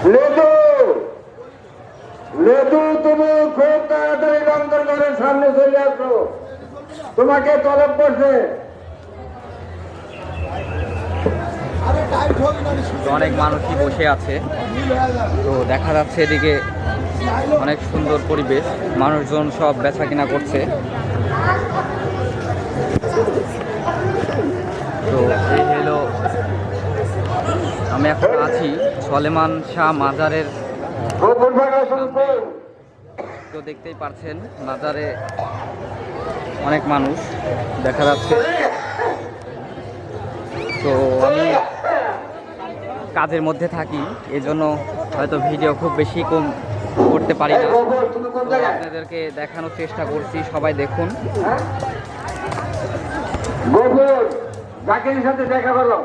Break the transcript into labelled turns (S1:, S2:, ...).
S1: লেদু লেদু, তুমি খুব তাড়াতাড়ি রংপুর ঘরের সামনে চলে আসো, তোমাকে তলব করছে।
S2: অনেক মানুষই বসে আছে, তো দেখা যাচ্ছে এদিকে অনেক সুন্দর পরিবেশ, মানুষজন সব বেচা কিনা করছে। তো এই হলো, আমি এখন আছি সলেমান শাহ মাজারের, তো দেখতেই পাচ্ছেন মাজারে অনেক মানুষ দেখা যাচ্ছে। তো আমি কাজের মধ্যে থাকি, এজন্য হয়তো ভিডিও খুব বেশি কম করতে পারি না, আপনাদেরকে দেখানোর চেষ্টা করছি, সবাই দেখুন।
S1: সাথে দেখা করো।